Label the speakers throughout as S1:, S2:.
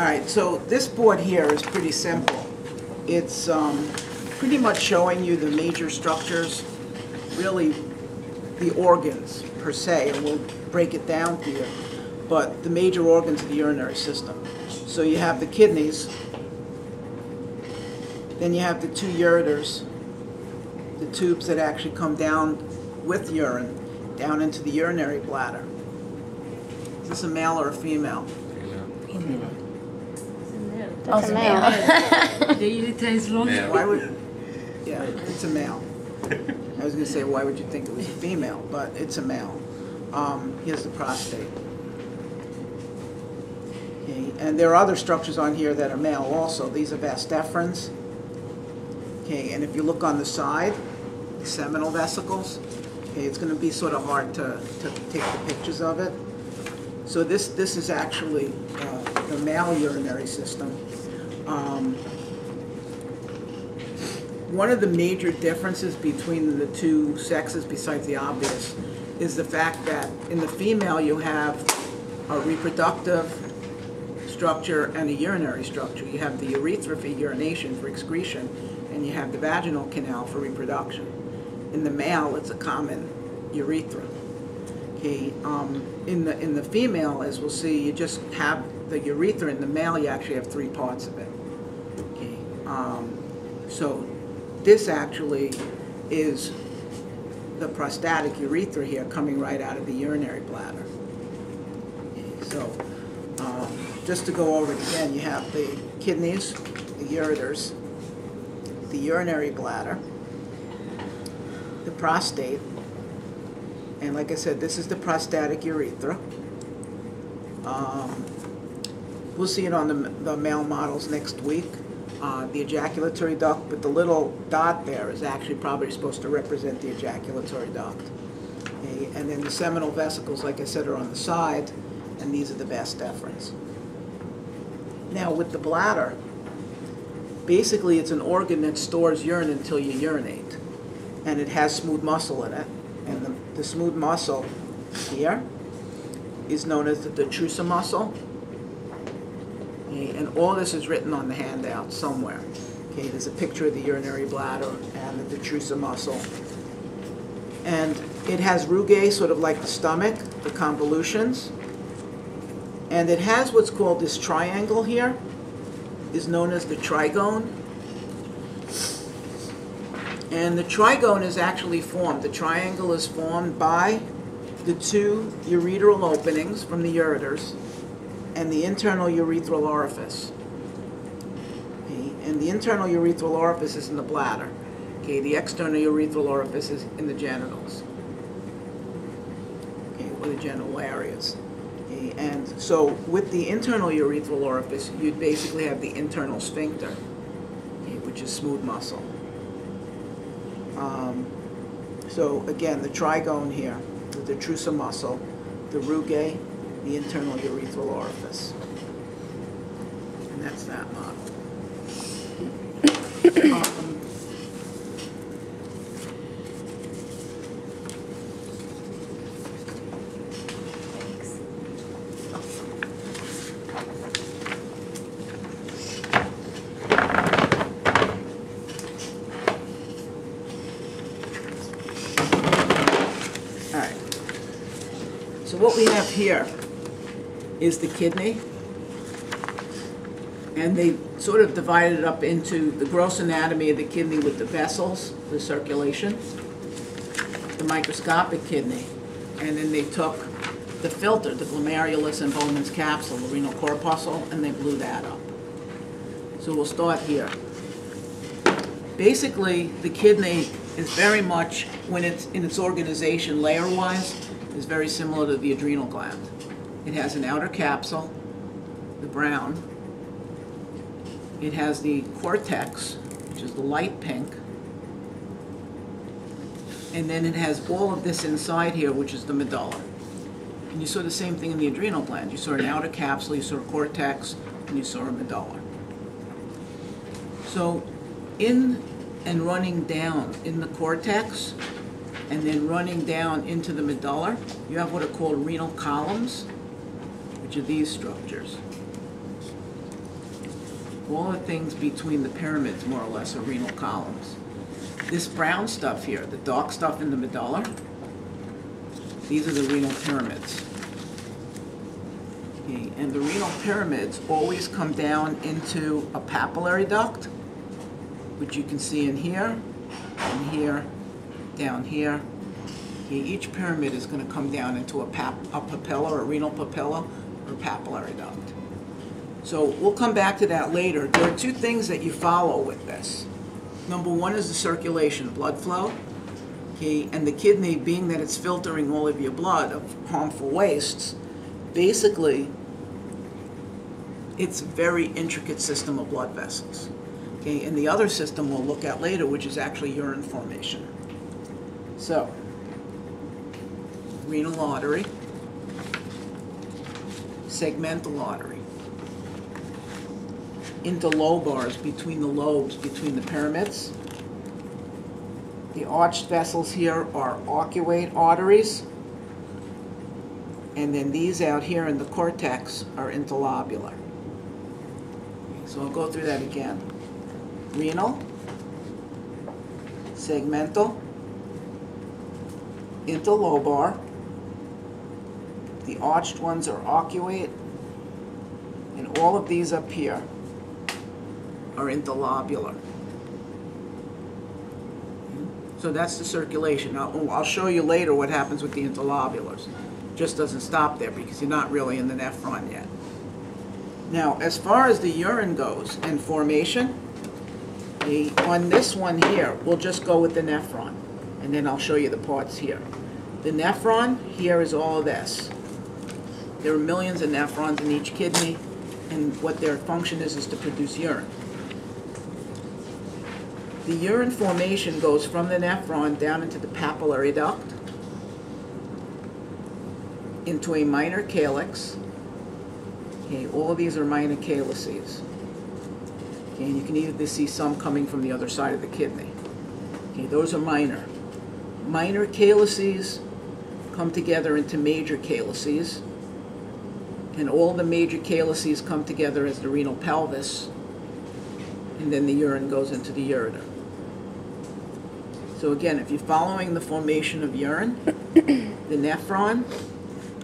S1: All right, so this board here is pretty simple. It's pretty much showing you the major structures, really the organs per se, and we'll break it down to you, but the major organs of the urinary system. So you have the kidneys, then you have the two ureters, the tubes that actually come down with urine, down into the urinary bladder. Is this a male or a female?
S2: Female.
S3: That's a male.
S2: The urethra is long.
S1: Why would, yeah, it's a male. I was going to say, why would you think it was a female? But it's a male. Here's the prostate. Okay, and there are other structures on here that are male also. These are vas deferens. Okay, and if you look on the side, the seminal vesicles. Okay, it's going to be sort of hard to take the pictures of it. So this is actually the male urinary system. One of the major differences between the two sexes, besides the obvious, is the fact that in the female you have a reproductive structure and a urinary structure. You have the urethra for urination, for excretion, and you have the vaginal canal for reproduction. In the male, it's a common urethra. Okay, in the female, as we'll see, you just have the urethra. In the male, you actually have three parts of it. Okay, so this actually is the prostatic urethra here, coming right out of the urinary bladder. Okay, so just to go over it again, you have the kidneys, the ureters, the urinary bladder, the prostate, and like I said, this is the prostatic urethra. We'll see it on the male models next week. The ejaculatory duct, but the little dot there is actually probably supposed to represent the ejaculatory duct. Okay, and then the seminal vesicles, like I said, are on the side, and these are the vas deferens. Now with the bladder, basically it's an organ that stores urine until you urinate, and it has smooth muscle in it, and the smooth muscle here is known as the detrusor muscle. Okay, and all this is written on the handout somewhere. Okay, there's a picture of the urinary bladder and the detrusor muscle. And it has rugae, sort of like the stomach, the convolutions. And it has what's called this triangle here, is known as the trigone. And the trigone is actually formed. The triangle is formed by the two ureteral openings from the ureters and the internal urethral orifice. Okay, and the internal urethral orifice is in the bladder. Okay, the external urethral orifice is in the genitals. Okay, or the genital areas. Okay, and so with the internal urethral orifice, you'd basically have the internal sphincter, okay, which is smooth muscle. So again, the trigone here, the detrusor muscle, the rugae, the internal urethral orifice. And that's that model. All right. So what we have here is the kidney, and they sort of divided it up into the gross anatomy of the kidney with the vessels, the circulation, the microscopic kidney, and then they took the filter, the glomerulus and Bowmans capsule, the renal corpuscle, and they blew that up. So we'll start here. Basically, the kidney is very much, when it's in its organization layer-wise, is very similar to the adrenal gland. It has an outer capsule, the brown. It has the cortex, which is the light pink. And then it has all of this inside here, which is the medulla. And you saw the same thing in the adrenal gland. You saw an outer capsule, you saw a cortex, and you saw a medulla. So in and running down in the cortex, and then running down into the medulla, you have what are called renal columns, which are these structures. all the things between the pyramids, more or less, are renal columns. This brown stuff here, the dark stuff in the medulla, these are the renal pyramids. Okay, and the renal pyramids always come down into a papillary duct, which you can see in here, down here. Okay, each pyramid is going to come down into a papilla, or a renal papilla, or papillary duct. So we'll come back to that later. There are two things that you follow with this. Number one is the circulation, blood flow. Okay, and the kidney, being that it's filtering all of your blood of harmful wastes, basically it's a very intricate system of blood vessels. Okay, and the other system we'll look at later, which is actually urine formation. So, renal artery, segmental artery, interlobars between the lobes, between the pyramids. The arched vessels here are arcuate arteries, and then these out here in the cortex are interlobular. So I'll go through that again. Renal, segmental, interlobar. The arched ones are arcuate, and all of these up here are interlobular. So that's the circulation. I'll show you later what happens with the interlobulars. It just doesn't stop there because you're not really in the nephron yet. Now, as far as the urine goes and formation, on this one here, we'll just go with the nephron, and then I'll show you the parts here. The nephron here is all of this. There are millions of nephrons in each kidney, and what their function is to produce urine. The urine formation goes from the nephron down into the papillary duct, into a minor calyx. Okay, all of these are minor calyces. Okay, and you can either see some coming from the other side of the kidney. Okay, those are minor. Minor calyces come together into major calyces, and all the major calyces come together as the renal pelvis, and then the urine goes into the ureter. So again, if you're following the formation of urine, the nephron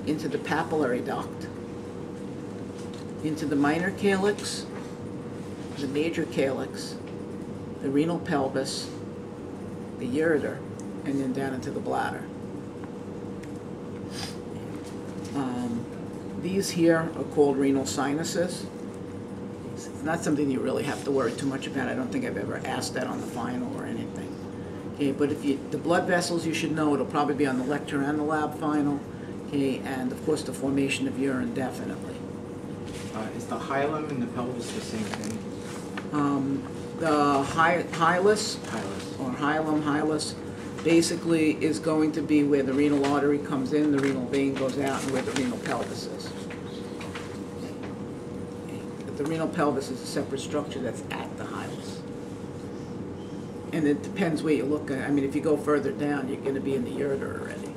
S1: into the papillary duct, into the minor calyx, the major calyx, the renal pelvis, the ureter, and then down into the bladder. These here are called renal sinuses. It's not something you really have to worry too much about. I don't think I've ever asked that on the final or anything. Okay, but if the blood vessels, you should know, it'll probably be on the lecture and the lab final. Okay, and of course the formation of urine, definitely.
S4: Is the hilum and the pelvis the same thing?
S1: The hilus, or hilus, basically is going to be where the renal artery comes in, the renal vein goes out, and where the renal pelvis is. But the renal pelvis is a separate structure that's at the hilus. And it depends where you look at. I mean, if you go further down, you're going to be in the ureter already.